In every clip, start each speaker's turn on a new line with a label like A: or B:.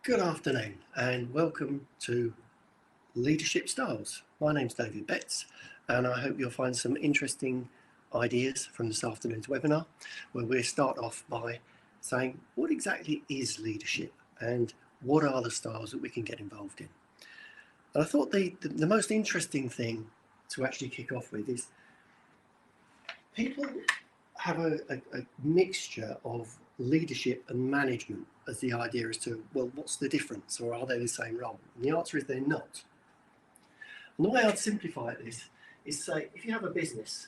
A: Good afternoon and welcome to Leadership Styles. My name's David Betts and I hope you'll find some interesting ideas from this afternoon's webinar, where we'll start off by saying what exactly is leadership and what are the styles that we can get involved in. And I thought the most interesting thing to actually kick off with is people have a mixture of leadership and management as the idea as to, well, what's the difference, or are they the same role? And the answer is they're not. And the way I'd simplify this is say, if you have a business,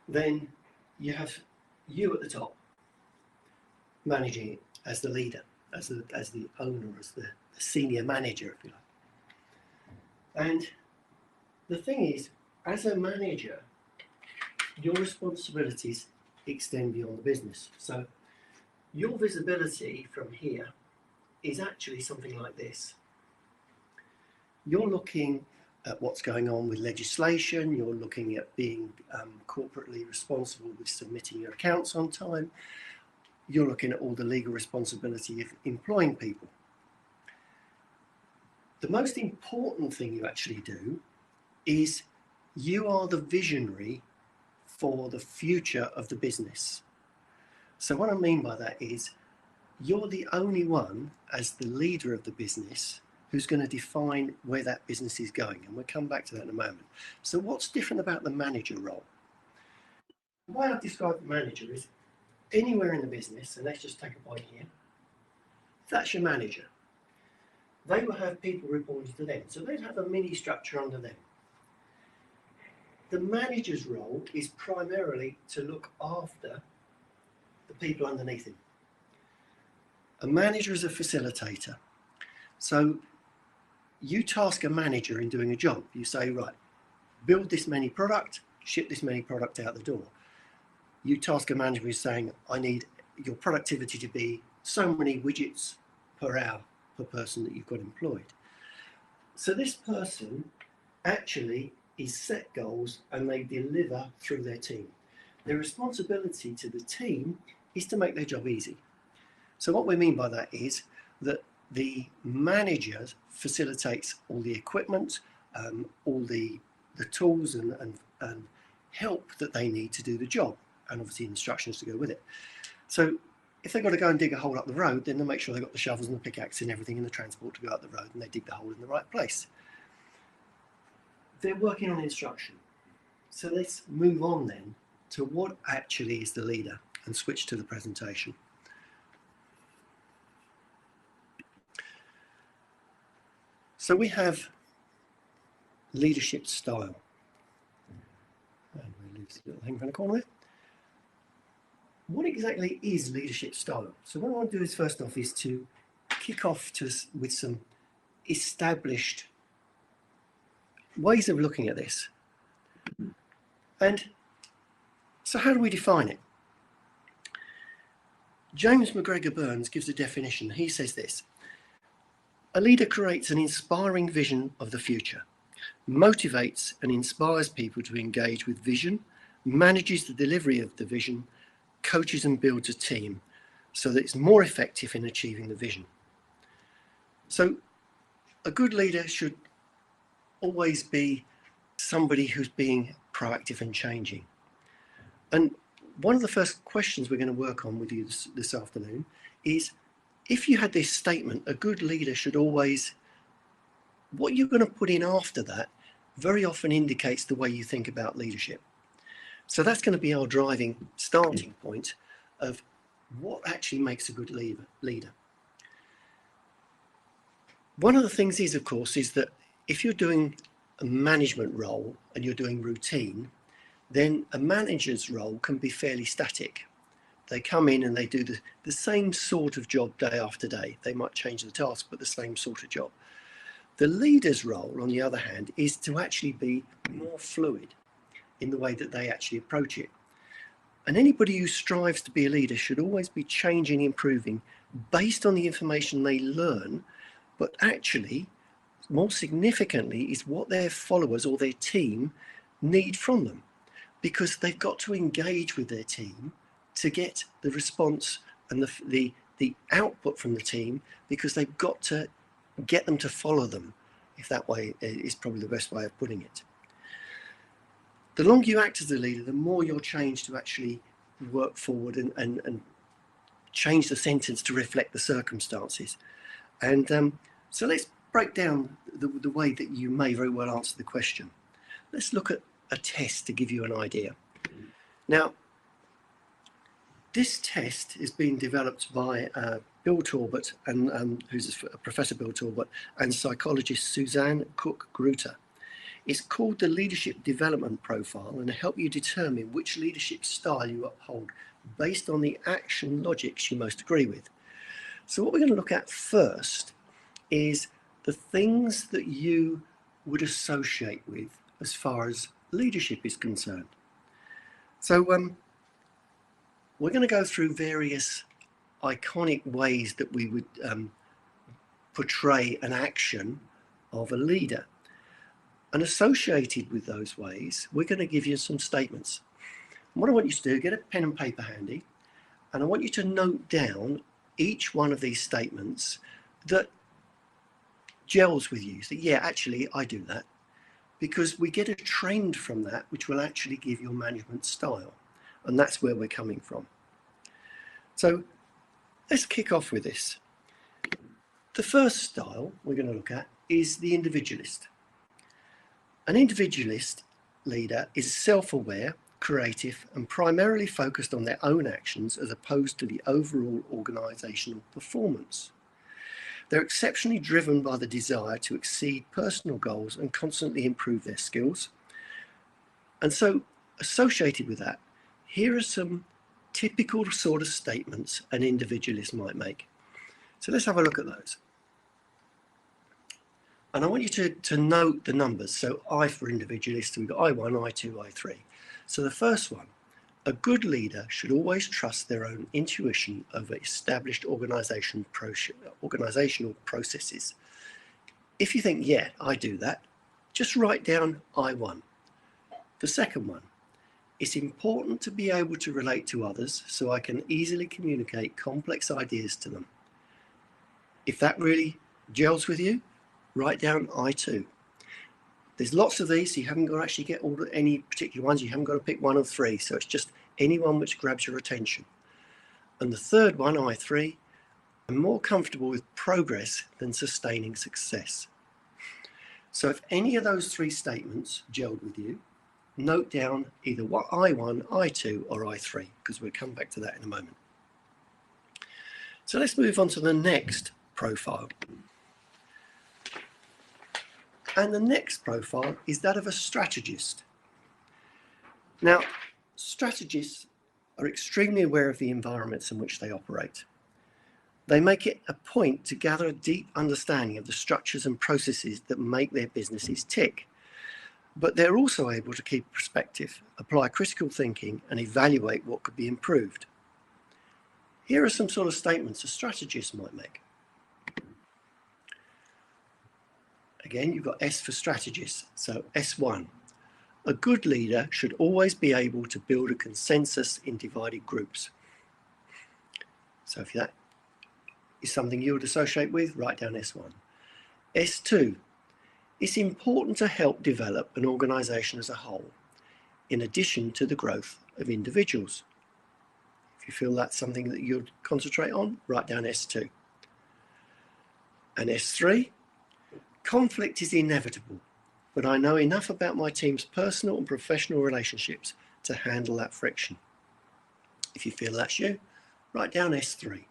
A: then you have you at the top managing it as the leader, as the owner, as the senior manager, if you like. And the thing is, as a manager, your responsibilities extend beyond the business. So your visibility from here is actually something like this. You're looking at what's going on with legislation, you're looking at being corporately responsible with submitting your accounts on time, you're looking at all the legal responsibility of employing people. The most important thing you actually do is you are the visionary for the future of the business. So what I mean by that is you're the only one as the leader of the business who's going to define where that business is going, and we'll come back to that in a moment. So what's different about the manager role? The way I've described the manager is anywhere in the business, and let's just take a point here, if that's your manager, they will have people reporting to them, so they'd have a mini structure under them. The manager's role is primarily to look after the people underneath him. A manager is a facilitator. So you task a manager in doing a job. You say, right, build this many product, ship this many product out the door. You task a manager who's saying, I need your productivity to be so many widgets per hour per person that you've got employed. So this person actually is set goals and they deliver through their team. Their responsibility to the team is to make their job easy. So what we mean by that is that the manager facilitates all the equipment, all the tools and help that they need to do the job, and obviously instructions to go with it. So if they've got to go and dig a hole up the road, then they'll make sure they've got the shovels and the pickaxe and everything in the transport to go up the road, and they dig the hole in the right place. They're working on instruction. So let's move on then to what actually is the leader and switch to the presentation. So we have leadership style. And we lose the little thing from the corner there. What exactly is leadership style? So what I want to do is first off is to kick off with some established ways of looking at this. And so how do we define it? James McGregor Burns gives a definition. He says this: a leader creates an inspiring vision of the future, motivates and inspires people to engage with vision, manages the delivery of the vision, coaches and builds a team so that it's more effective in achieving the vision. So a good leader should always be somebody who's being proactive and changing. And one of the first questions we're going to work on with you this afternoon is, if you had this statement, a good leader should always, what you're going to put in after that very often indicates the way you think about leadership. So that's going to be our driving starting point of what actually makes a good leader. One of the things is, of course, is that if you're doing a management role and you're doing routine, then a manager's role can be fairly static. They come in and they do the same sort of job day after day. They might change the task, but the same sort of job. The leader's role, on the other hand, is to actually be more fluid in the way that they actually approach it. And anybody who strives to be a leader should always be changing, improving based on the information they learn, but actually, more significantly, is what their followers or their team need from them, because they've got to engage with their team to get the response and the the output from the team, because they've got to get them to follow them, if that way is probably the best way of putting it. The longer you act as a leader, the more you'll change to actually work forward and change the sentence to reflect the circumstances. And so let's break down the way that you may very well answer the question. Let's look at a test to give you an idea. Now, this test is being developed by Bill Talbot, and who's Professor Bill Talbot, and psychologist Suzanne Cook-Grutter. It's called the Leadership Development Profile, and it'll help you determine which leadership style you uphold based on the action logics you most agree with. So what we're going to look at first is the things that you would associate with as far as leadership is concerned. So we're going to go through various iconic ways that we would portray an action of a leader. And associated with those ways, we're going to give you some statements. And what I want you to do, get a pen and paper handy, and I want you to note down each one of these statements that gels with you. So yeah, actually, I do that, because we get a trend from that, which will actually give your management style. And that's where we're coming from. So let's kick off with this. The first style we're going to look at is the individualist. An individualist leader is self-aware, creative, and primarily focused on their own actions as opposed to the overall organizational performance. They're exceptionally driven by the desire to exceed personal goals and constantly improve their skills. And so, associated with that, here are some typical sort of statements an individualist might make. So let's have a look at those. And I want you to note the numbers. So I for individualist, we've got I1, I2, I3. So the first one, a good leader should always trust their own intuition over established organizational processes. If you think, yeah, I do that, just write down I1. The second one, it's important to be able to relate to others so I can easily communicate complex ideas to them. If that really gels with you, write down I2. There's lots of these, so you haven't got to actually get any particular ones. You haven't got to pick one of three. So it's just any one which grabs your attention. And the third one, I3, I'm more comfortable with progress than sustaining success. So if any of those three statements gelled with you, note down either what I1, I2, or I3, because we'll come back to that in a moment. So let's move on to the next profile. And the next profile is that of a strategist. Now, strategists are extremely aware of the environments in which they operate. They make it a point to gather a deep understanding of the structures and processes that make their businesses tick. But they're also able to keep perspective, apply critical thinking, and evaluate what could be improved. Here are some sort of statements a strategist might make. Again, you've got S for strategist, so S1. A good leader should always be able to build a consensus in divided groups. So if that is something you would associate with, write down S1. S2. It's important to help develop an organization as a whole, in addition to the growth of individuals. If you feel that's something that you'd concentrate on, write down S2. And S3. Conflict is inevitable, but I know enough about my team's personal and professional relationships to handle that friction. If you feel that's you, write down S3.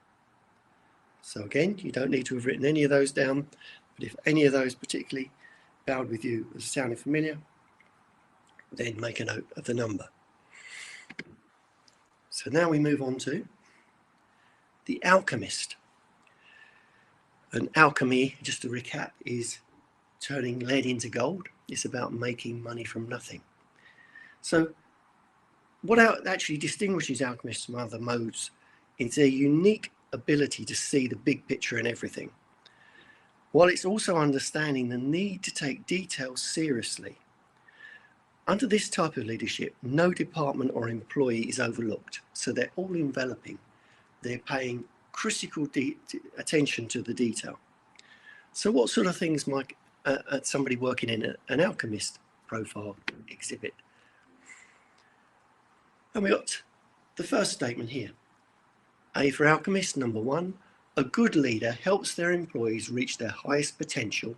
A: So again, you don't need to have written any of those down, but if any of those particularly bowed with you as sounding familiar, then make a note of the number. So now we move on to the alchemist. And alchemy, just to recap, is turning lead into gold. It's about making money from nothing. So what actually distinguishes alchemists from other modes is their unique ability to see the big picture in everything, while it's also understanding the need to take details seriously. Under this type of leadership, no department or employee is overlooked, so they're all enveloping. They're paying critical attention to the detail. So what sort of things might somebody working in an alchemist profile exhibit? And we got the first statement here. A for alchemist, number 1, a good leader helps their employees reach their highest potential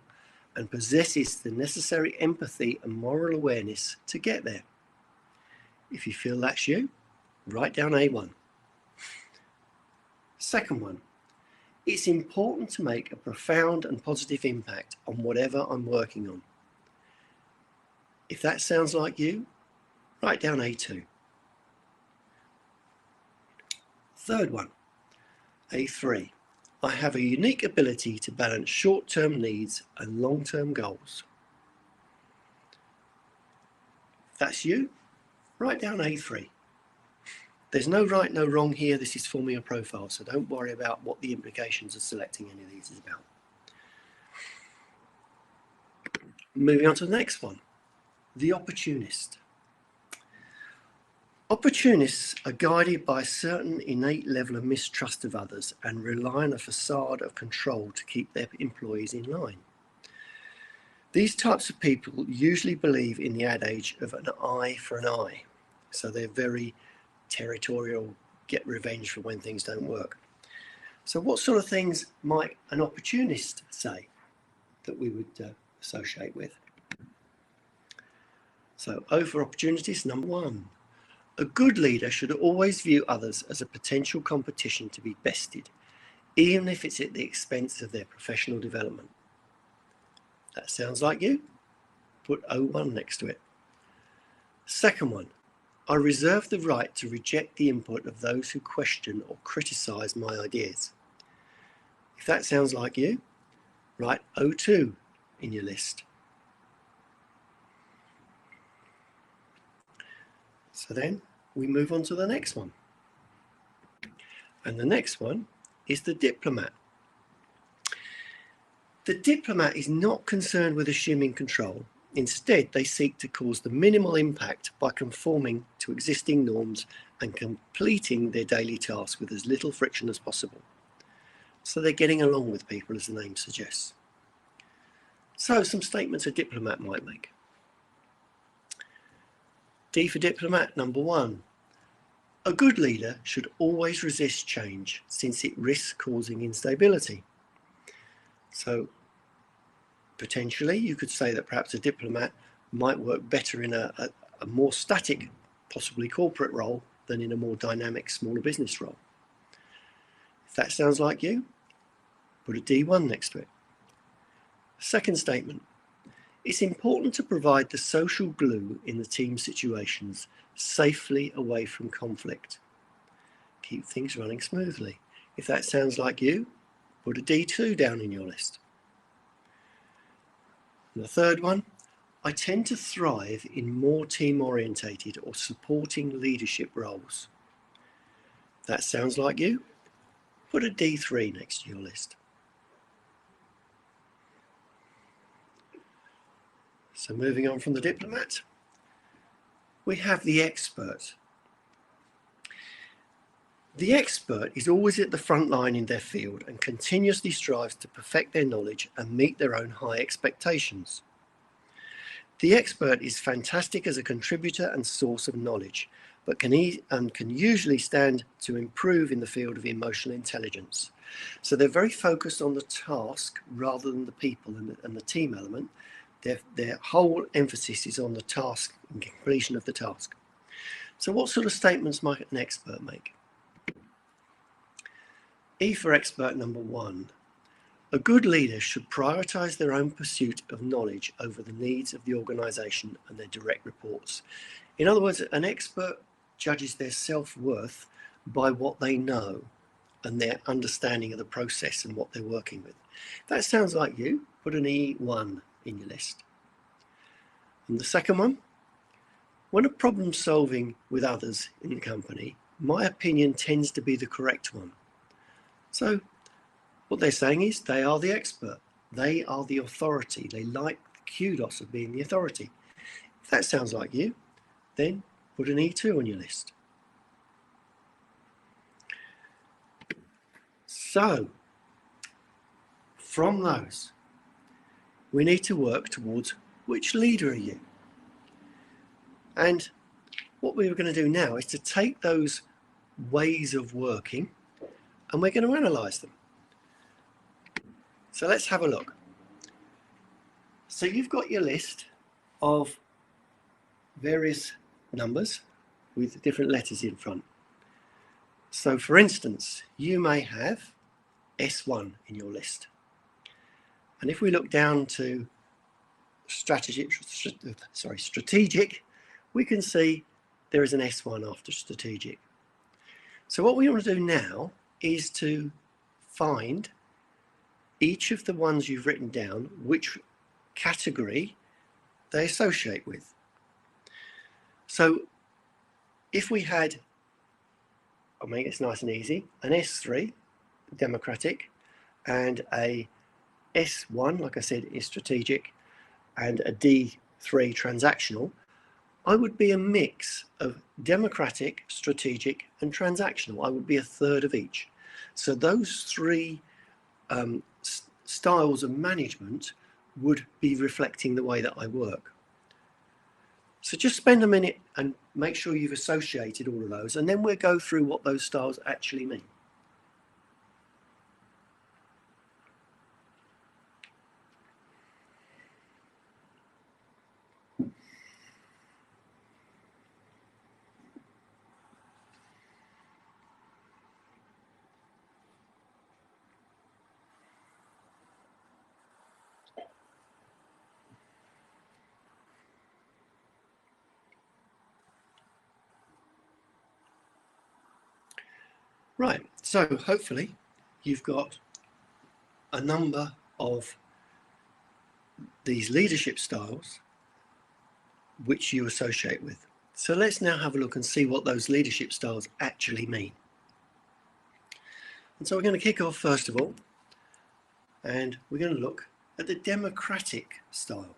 A: and possesses the necessary empathy and moral awareness to get there. If you feel that's you, write down A1. Second one, it's important to make a profound and positive impact on whatever I'm working on. If that sounds like you, write down A2. Third one, A3, I have a unique ability to balance short-term needs and long-term goals. If that's you, write down A3. There's no right, no wrong here. This is forming a profile, so don't worry about what the implications of selecting any of these is about. Moving on to the next one, the opportunist. Opportunists are guided by a certain innate level of mistrust of others and rely on a facade of control to keep their employees in line. These types of people usually believe in the adage of an eye for an eye. So they're very territorial, get revenge for when things don't work. So what sort of things might an opportunist say that we would associate with? So O for opportunities, number 1. A good leader should always view others as a potential competition to be bested, even if it's at the expense of their professional development. That sounds like you? Put O1 next to it. Second one, I reserve the right to reject the input of those who question or criticize my ideas. If that sounds like you, write O2 in your list. So then we move on to the next one. And the next one is the diplomat. The diplomat is not concerned with assuming control. Instead, they seek to cause the minimal impact by conforming to existing norms and completing their daily tasks with as little friction as possible. So they're getting along with people, as the name suggests. So some statements a diplomat might make. D for diplomat, number 1. A good leader should always resist change since it risks causing instability. So potentially you could say that perhaps a diplomat might work better in a more static, possibly corporate role than in a more dynamic, smaller business role. If that sounds like you, put a D1 next to it. Second statement. It's important to provide the social glue in the team situations safely away from conflict. Keep things running smoothly. If that sounds like you, put a D2 down in your list. And the third one, I tend to thrive in more team-orientated or supporting leadership roles. If that sounds like you, put a D3 next to your list. So moving on from the diplomat, we have the expert. The expert is always at the front line in their field and continuously strives to perfect their knowledge and meet their own high expectations. The expert is fantastic as a contributor and source of knowledge, but can usually stand to improve in the field of emotional intelligence. So they're very focused on the task rather than the people and the team element. Their whole emphasis is on the task and completion of the task. So what sort of statements might an expert make? E for expert, number 1. A good leader should prioritize their own pursuit of knowledge over the needs of the organization and their direct reports. In other words, an expert judges their self-worth by what they know and their understanding of the process and what they're working with. If that sounds like you, put an E1 in your list. And the second one, when a problem solving with others in the company, my opinion tends to be the correct one. So what they're saying is they are the expert. They are the authority. They like the kudos of being the authority. If that sounds like you, then put an E2 on your list. So from those, we need to work towards which leader are you? And what we're going to do now is to take those ways of working and we're going to analyze them. So let's have a look. So you've got your list of various numbers with different letters in front. So for instance, you may have S1 in your list. And if we look down to strategic, we can see there is an S1 after strategic. So what we want to do now is to find each of the ones you've written down, which category they associate with. So if we had, I'll make this nice and easy, an S3, democratic, and a S1, like I said, is strategic, and a D3, transactional, I would be a mix of democratic, strategic, and transactional. I would be a third of each. So those three styles of management would be reflecting the way that I work. So just spend a minute and make sure you've associated all of those, and then we'll go through what those styles actually mean. Right, so hopefully you've got a number of these leadership styles which you associate with. So let's now have a look and see what those leadership styles actually mean. And so we're going to kick off first of all, and we're going to look at the democratic style.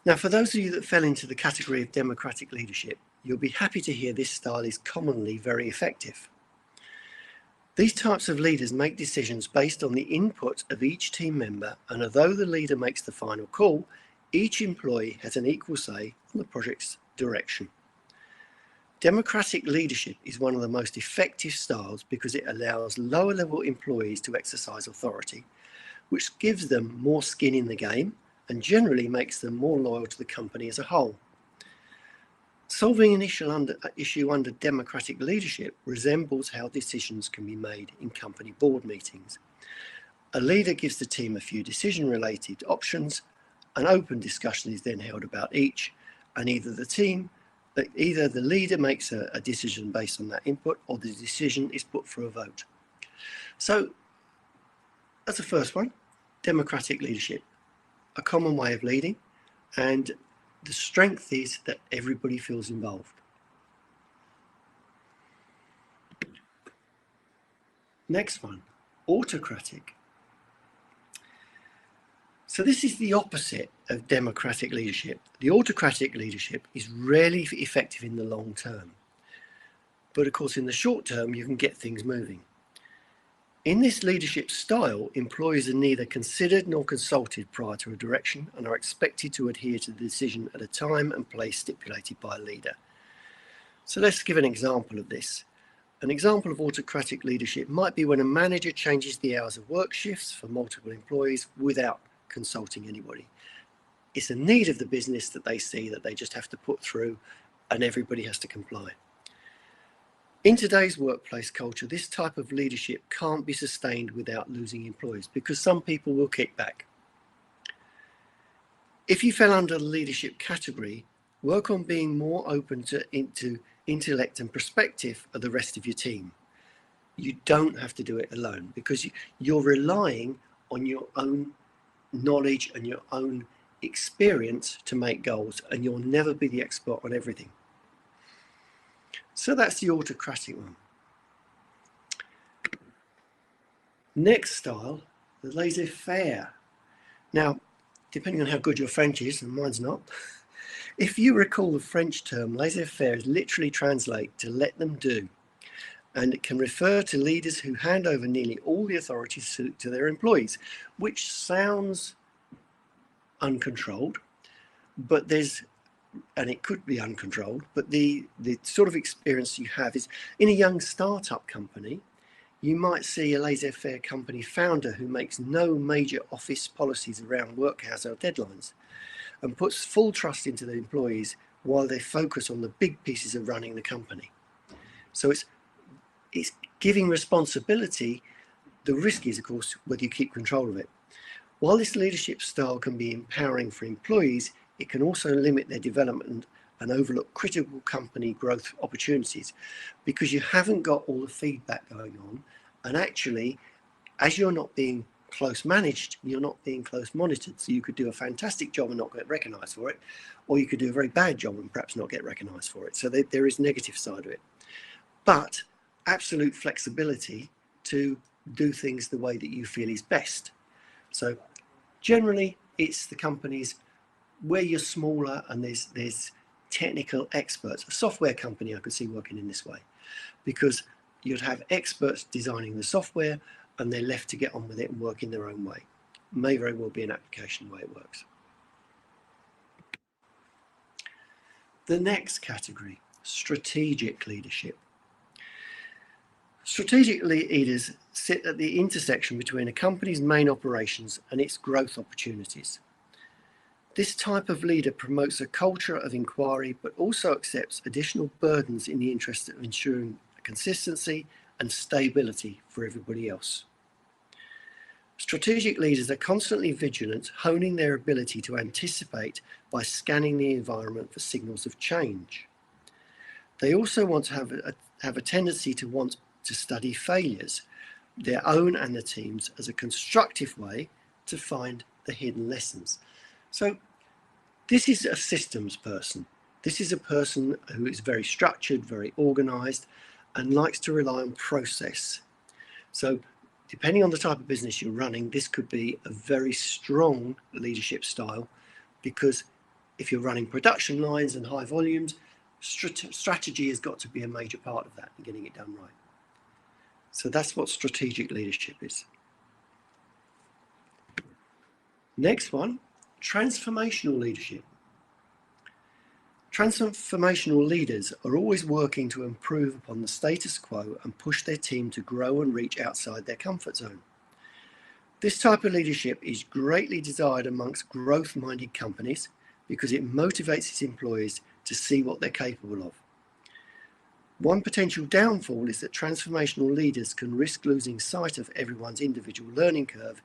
A: Now, for those of you that fell into the category of democratic leadership, you'll be happy to hear this style is commonly very effective. These types of leaders make decisions based on the input of each team member, and although the leader makes the final call, each employee has an equal say on the project's direction. Democratic leadership is one of the most effective styles because it allows lower-level employees to exercise authority, which gives them more skin in the game and generally makes them more loyal to the company as a whole. Solving an issue under democratic leadership resembles how decisions can be made in company board meetings. A leader gives the team a few decision-related options. An open discussion is then held about each, and either the leader makes a decision based on that input, or the decision is put for a vote. So that's the first one, democratic leadership, a common way of leading, and the strength is that everybody feels involved. Next one, autocratic. So this is the opposite of democratic leadership. The autocratic leadership is rarely effective in the long term. But of course, in the short term, you can get things moving. In this leadership style, employees are neither considered nor consulted prior to a direction and are expected to adhere to the decision at a time and place stipulated by a leader. So let's give an example of this. An example of autocratic leadership might be when a manager changes the hours of work shifts for multiple employees without consulting anybody. It's a need of the business that they see that they just have to put through, and everybody has to comply. In today's workplace culture, this type of leadership can't be sustained without losing employees because some people will kick back. If you fell under the leadership category, work on being more open to intellect and perspective of the rest of your team. You don't have to do it alone because you're relying on your own knowledge and your own experience to make goals, and you'll never be the expert on everything. So that's the autocratic one. Next style, the laissez-faire. Now, depending on how good your French is, and mine's not, if you recall the French term, laissez-faire literally translates to let them do. and it can refer to leaders who hand over nearly all the authorities to their employees, which sounds uncontrolled, but and it could be uncontrolled, but the sort of experience you have is in a young startup company, you might see a laissez-faire company founder who makes no major office policies around work hours or deadlines and puts full trust into the employees while they focus on the big pieces of running the company. So it's giving responsibility. The risk is, of course, whether you keep control of it. While this leadership style can be empowering for employees, it can also limit their development and overlook critical company growth opportunities because you haven't got all the feedback going on. And actually, as you're not being close managed, you're not being close monitored. So you could do a fantastic job and not get recognized for it, or you could do a very bad job and perhaps not get recognized for it. So there is negative side of it. But absolute flexibility to do things the way that you feel is best. So generally, it's the companies where you're smaller and there's technical experts. A software company I could see working in this way, because you'd have experts designing the software and they're left to get on with it and work in their own way. May very well be an application the way it works. The next category, strategic leadership. Strategic leaders sit at the intersection between a company's main operations and its growth opportunities. This type of leader promotes a culture of inquiry, but also accepts additional burdens in the interest of ensuring consistency and stability for everybody else. Strategic leaders are constantly vigilant, honing their ability to anticipate by scanning the environment for signals of change. They also want to have a tendency to want to study failures, their own and the team's, as a constructive way to find the hidden lessons. So this is a systems person. This is a person who is very structured, very organized, and likes to rely on process. So depending on the type of business you're running, this could be a very strong leadership style, because if you're running production lines and high volumes, strategy has got to be a major part of that and getting it done right. So that's what strategic leadership is. Next one, transformational leadership. Transformational leaders are always working to improve upon the status quo and push their team to grow and reach outside their comfort zone. This type of leadership is greatly desired amongst growth-minded companies because it motivates its employees to see what they're capable of. One potential downfall is that transformational leaders can risk losing sight of everyone's individual learning curve,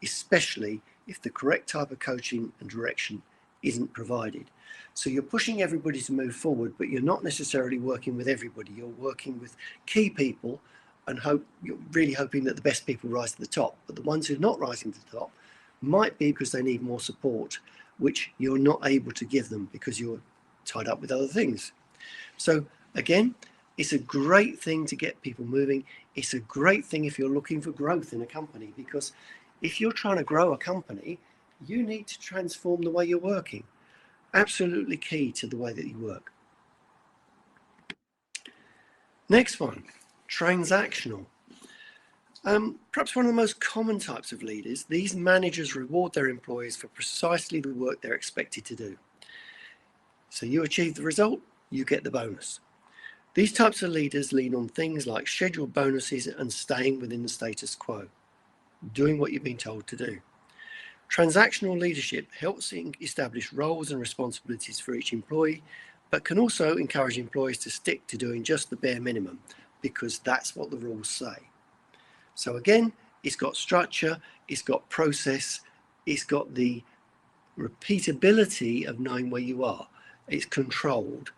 A: especially if the correct type of coaching and direction isn't provided. So you're pushing everybody to move forward, but you're not necessarily working with everybody. You're working with key people and you're really hoping that the best people rise to the top. But the ones who are not rising to the top might be because they need more support, which you're not able to give them because you're tied up with other things. So again, it's a great thing to get people moving. It's a great thing if you're looking for growth in a company, because if you're trying to grow a company, you need to transform the way you're working. Absolutely key to the way that you work. Next one, transactional. Perhaps one of the most common types of leaders. These managers reward their employees for precisely the work they're expected to do. So you achieve the result, you get the bonus. These types of leaders lean on things like scheduled bonuses and staying within the status quo, doing what you've been told to do. Transactional leadership helps establish roles and responsibilities for each employee, but can also encourage employees to stick to doing just the bare minimum, because that's what the rules say. So again, it's got structure, it's got process, it's got the repeatability of knowing where you are. It's controlled,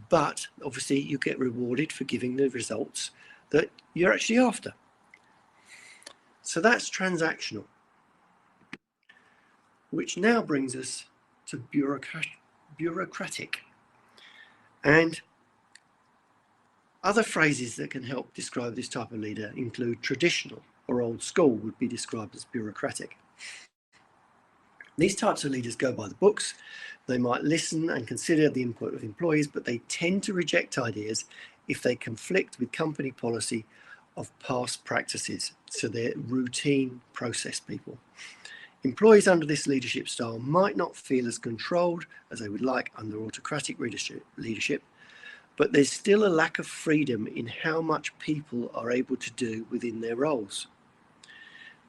A: but obviously you get rewarded for giving the results that you're actually after. So that's transactional. Which now brings us to bureaucratic. And other phrases that can help describe this type of leader include traditional or old school would be described as bureaucratic. These types of leaders go by the books. They might listen and consider the input of employees, but they tend to reject ideas if they conflict with company policy of past practices. So they're routine process people. Employees under this leadership style might not feel as controlled as they would like under autocratic leadership, but there's still a lack of freedom in how much people are able to do within their roles.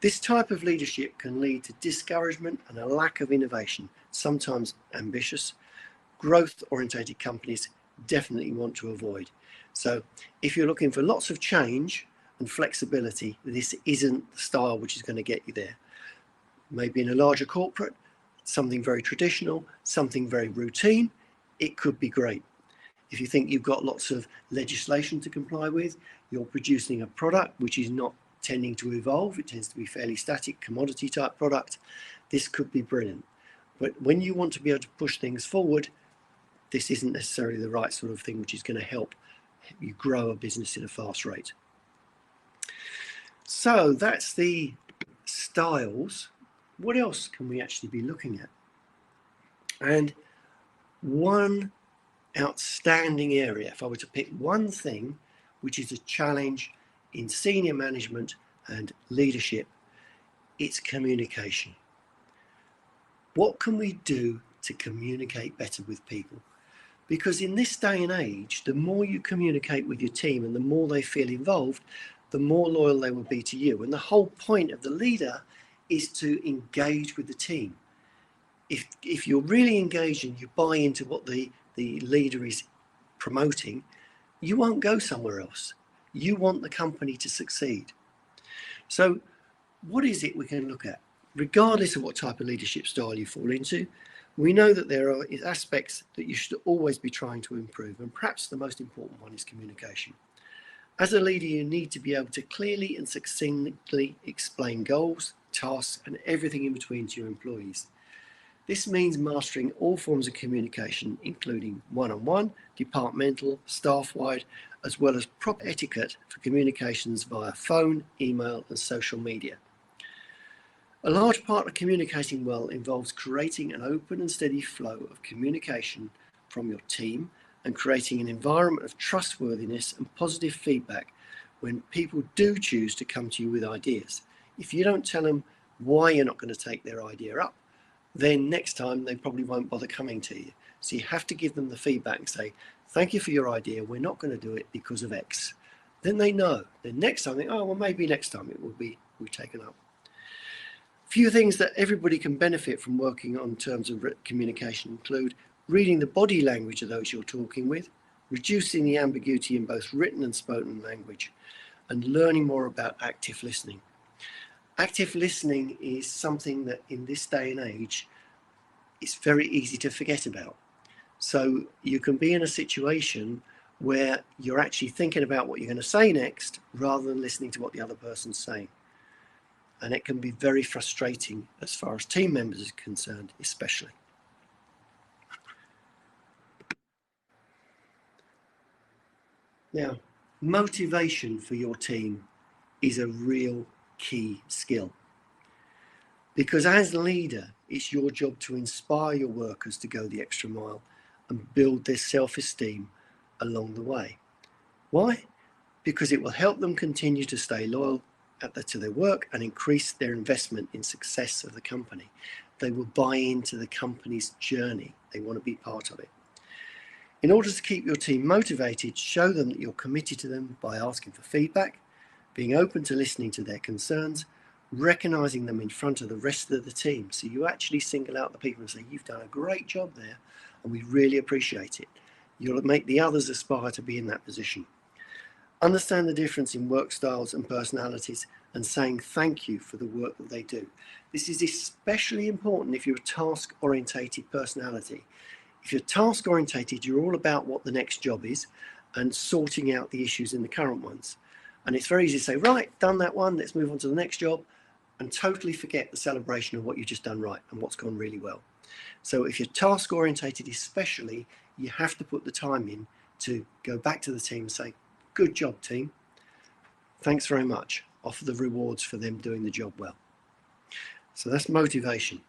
A: This type of leadership can lead to discouragement and a lack of innovation. Sometimes ambitious, growth-orientated companies definitely want to avoid. So if you're looking for lots of change and flexibility, this isn't the style which is going to get you there. Maybe in a larger corporate, something very traditional, something very routine, it could be great. If you think you've got lots of legislation to comply with, you're producing a product which is not tending to evolve, it tends to be fairly static, commodity type product, this could be brilliant. But when you want to be able to push things forward, this isn't necessarily the right sort of thing which is going to help you grow a business at a fast rate. So that's the styles. What else can we actually be looking at? And one outstanding area, if I were to pick one thing which is a challenge in senior management and leadership, it's communication. What can we do to communicate better with people? Because in this day and age, the more you communicate with your team and the more they feel involved, the more loyal they will be to you. And the whole point of the leader is to engage with the team. If you're really engaged and you buy into what the leader is promoting, you won't go somewhere else. You want the company to succeed. So what is it we can look at? Regardless of what type of leadership style you fall into, we know that there are aspects that you should always be trying to improve, and perhaps the most important one is communication. As a leader, you need to be able to clearly and succinctly explain goals, tasks, and everything in between to your employees. This means mastering all forms of communication, including one-on-one, departmental, staff-wide, as well as proper etiquette for communications via phone, email, and social media. A large part of communicating well involves creating an open and steady flow of communication from your team and creating an environment of trustworthiness and positive feedback when people do choose to come to you with ideas. If you don't tell them why you're not going to take their idea up, then next time they probably won't bother coming to you. So you have to give them the feedback and say, thank you for your idea, we're not going to do it because of X. Then they know. Then next time, oh, well, maybe next time it will be taken up. Few things that everybody can benefit from working on in terms of communication include reading the body language of those you're talking with, reducing the ambiguity in both written and spoken language, and learning more about active listening. Active listening is something that in this day and age, it's very easy to forget about. So you can be in a situation where you're actually thinking about what you're going to say next rather than listening to what the other person's saying. And it can be very frustrating as far as team members are concerned, especially. Now, motivation for your team is a real key skill. Because as leader, it's your job to inspire your workers to go the extra mile and build their self-esteem along the way. Why? Because it will help them continue to stay loyal to their work and increase their investment in success of the company. They will buy into the company's journey. They want to be part of it. In order to keep your team motivated, show them that you're committed to them by asking for feedback, being open to listening to their concerns, recognizing them in front of the rest of the team. So you actually single out the people and say, you've done a great job there and we really appreciate it. You'll make the others aspire to be in that position. Understand the difference in work styles and personalities and saying thank you for the work that they do. This is especially important if you're a task-orientated personality. If you're task-orientated, you're all about what the next job is and sorting out the issues in the current ones. And it's very easy to say, right, done that one, let's move on to the next job, and totally forget the celebration of what you've just done right and what's gone really well. So if you're task-orientated especially, you have to put the time in to go back to the team and say, good job, team. Thanks very much. Offer the rewards for them doing the job well. So that's motivation.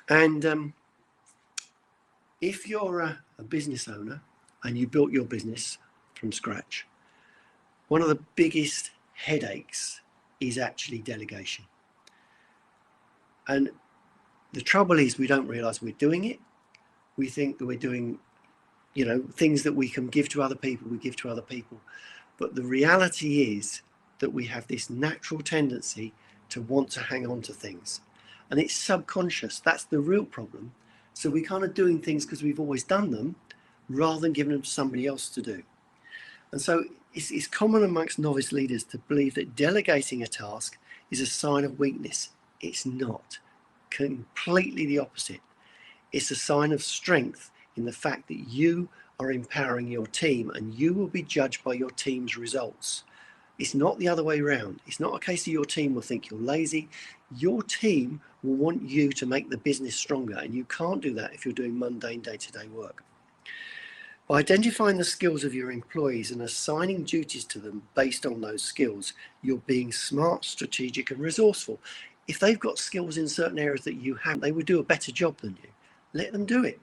A: And if you're a business owner and you built your business from scratch. One of the biggest headaches is actually delegation. And the trouble is we don't realize we're doing it. We think that we're doing, things that we can give to other people, we give to other people. But the reality is that we have this natural tendency to want to hang on to things. And it's subconscious. That's the real problem. So we're kind of doing things because we've always done them rather than giving them to somebody else to do. And so it's common amongst novice leaders to believe that delegating a task is a sign of weakness. It's not. Completely the opposite. It's a sign of strength in the fact that you are empowering your team and you will be judged by your team's results. It's not the other way around. It's not a case of your team will think you're lazy. Your team will want you to make the business stronger, and you can't do that if you're doing mundane day-to-day work. By identifying the skills of your employees and assigning duties to them based on those skills, you're being smart, strategic, and resourceful. If they've got skills in certain areas that you haven't, they would do a better job than you. Let them do it.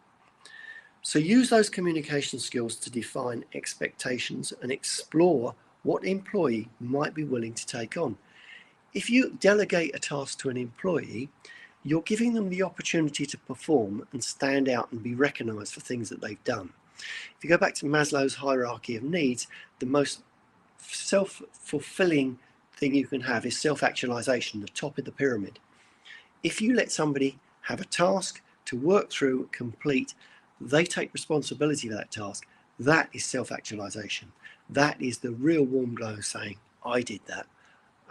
A: So use those communication skills to define expectations and explore what employee might be willing to take on. If you delegate a task to an employee, you're giving them the opportunity to perform and stand out and be recognized for things that they've done. If you go back to Maslow's hierarchy of needs, the most self-fulfilling thing you can have is self-actualization, the top of the pyramid. If you let somebody have a task to work through, complete, they take responsibility for that task, that is self-actualization. That is the real warm glow saying, I did that.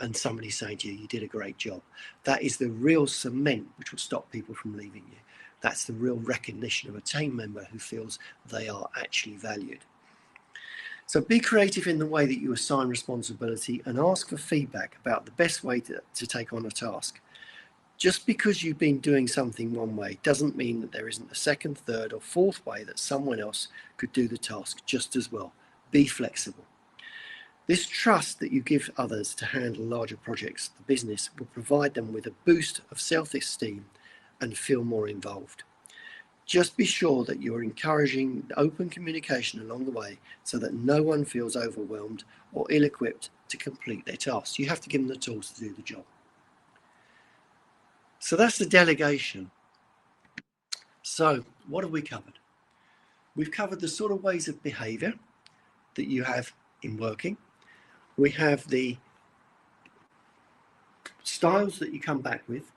A: And somebody saying to you, you did a great job. That is the real cement which will stop people from leaving you. That's the real recognition of a team member who feels they are actually valued. So be creative in the way that you assign responsibility and ask for feedback about the best way to take on a task. Just because you've been doing something one way doesn't mean that there isn't a second, third, or fourth way that someone else could do the task just as well. Be flexible. This trust that you give others to handle larger projects, the business, will provide them with a boost of self-esteem and feel more involved. Just be sure that you're encouraging open communication along the way so that no one feels overwhelmed or ill-equipped to complete their tasks. You have to give them the tools to do the job. So that's the delegation. So what have we covered? We've covered the sort of ways of behavior that you have in working. We have the styles that you come back with,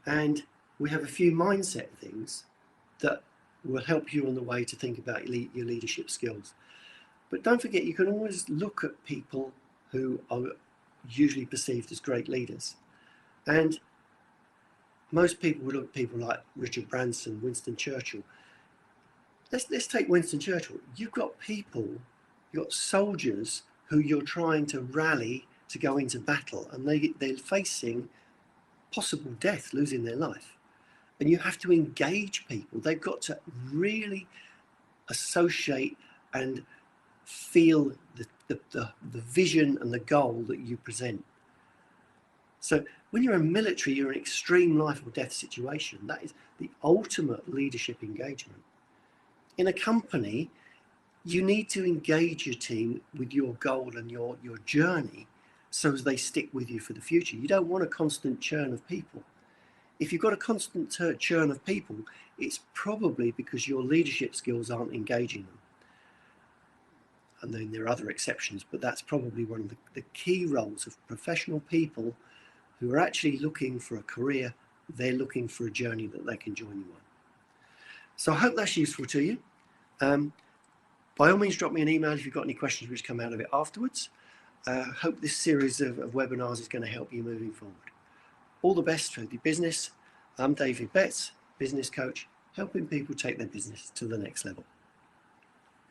A: and we have a few mindset things that will help you on the way to think about your leadership skills. But don't forget, you can always look at people who are usually perceived as great leaders. And most people would look at people like Richard Branson, Winston Churchill. Let's take Winston Churchill. You've got people, you've got soldiers who you're trying to rally to go into battle, and they're facing possible death, losing their life. And you have to engage people. They've got to really associate and feel the vision and the goal that you present. So when you're in military, you're in an extreme life or death situation. That is the ultimate leadership engagement. In a company, you need to engage your team with your goal and your journey so as they stick with you for the future. You don't want a constant churn of people. If you've got a constant churn of people, it's probably because your leadership skills aren't engaging them. And then there are other exceptions, but that's probably one of the key roles of professional people who are actually looking for a career. They're looking for a journey that they can join you on. So I hope that's useful to you. By all means, drop me an email if you've got any questions which come out of it afterwards. Hope this series of webinars is going to help you moving forward. All the best for the business. I'm David Betts, business coach, helping people take their business to the next level.